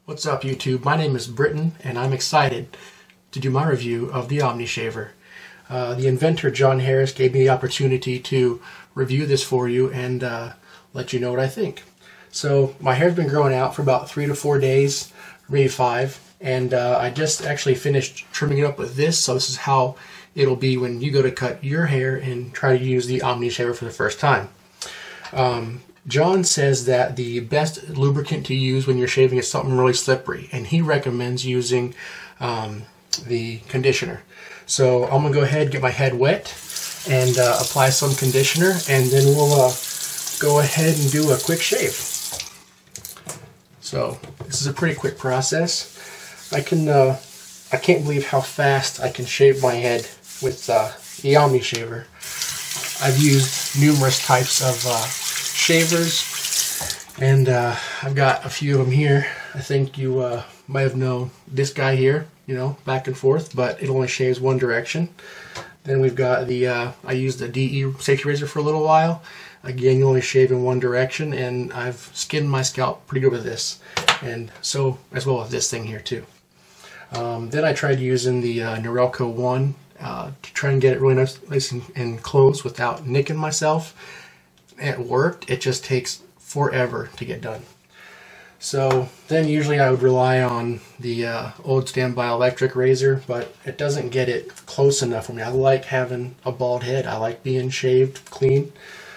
What's up YouTube? My name is Britton and I'm excited to do my review of the OmniShaver. The inventor John Harris gave me the opportunity to review this for you and let you know what I think. So my hair's been growing out for about 3 to 4 days, maybe 5, and I just actually finished trimming it up with this, so this is how it'll be when you go to cut your hair and try to use the OmniShaver for the first time. John says that the best lubricant to use when you're shaving is something really slippery, and he recommends using the conditioner. So I'm going to go ahead and get my head wet and apply some conditioner, and then we'll go ahead and do a quick shave. So this is a pretty quick process. I can't believe how fast I can shave my head with the OmniShaver. I've used numerous types of shavers, and I've got a few of them here. I think you might have known this guy here, you know, back and forth, but it only shaves one direction. Then we've got the I used the DE safety razor for a little while. Again, you only shave in one direction, and I've skinned my scalp pretty good with this, and so as well with this thing here too. Then I tried using the Norelco 1 to try and get it really nice and close without nicking myself. It worked. It just takes forever to get done. So then usually I would rely on the old standby electric razor, but it doesn't get it close enough for me. I like having a bald head. I like being shaved clean.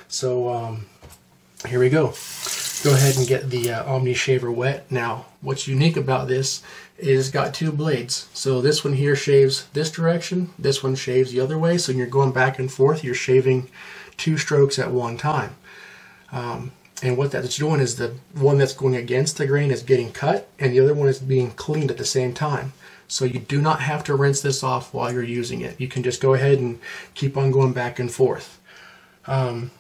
So here we go. Go ahead and get the OmniShaver wet. Now what's unique about this is it's got 2 blades. So this one here shaves this direction, this one shaves the other way, so when you're going back and forth you're shaving 2 strokes at one time. And what that's doing is the one that's going against the grain is getting cut, and the other one is being cleaned at the same time. So you do not have to rinse this off while you're using it. You can just go ahead and keep on going back and forth.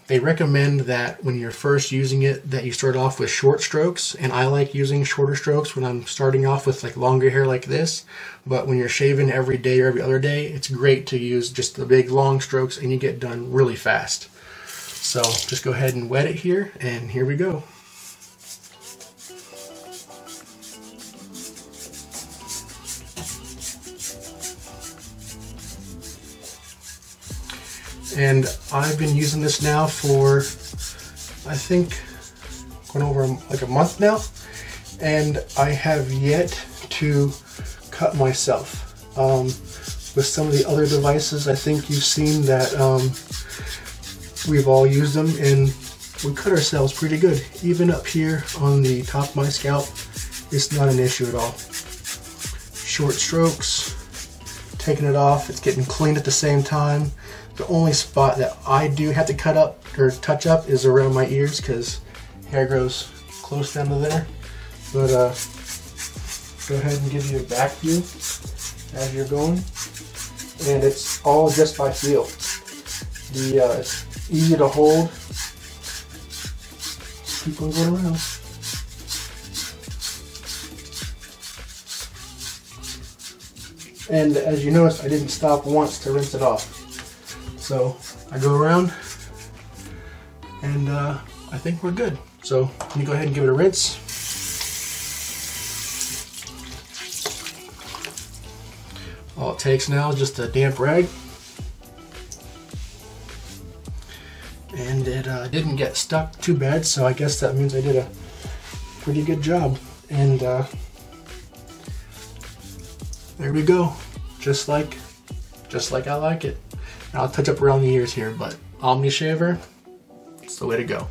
They recommend that when you're first using it that you start off with short strokes, and I like using shorter strokes when I'm starting off with like longer hair like this, but when you're shaving every day or every other day, it's great to use just the big long strokes and you get done really fast. So just go ahead and wet it here, and here we go. And I've been using this now for, I think, going over like a month now, and I have yet to cut myself. With some of the other devices, I think you've seen that we've all used them and we cut ourselves pretty good. Even up here on the top of my scalp, it's not an issue at all. Short strokes, taking it off, it's getting cleaned at the same time. The only spot that I do have to cut up or touch up is around my ears because hair grows close down to there. But go ahead and give you a back view as you're going, and it's all just by feel. It's easy to hold. Just keep on going around. And as you notice, I didn't stop once to rinse it off. So I go around, and I think we're good. So let me go ahead and give it a rinse. All it takes now is just a damp rag, and it didn't get stuck too bad, so I guess that means I did a pretty good job. And there we go, just like I like it. I'll touch up around the ears here, but OmniShaver, it's the way to go.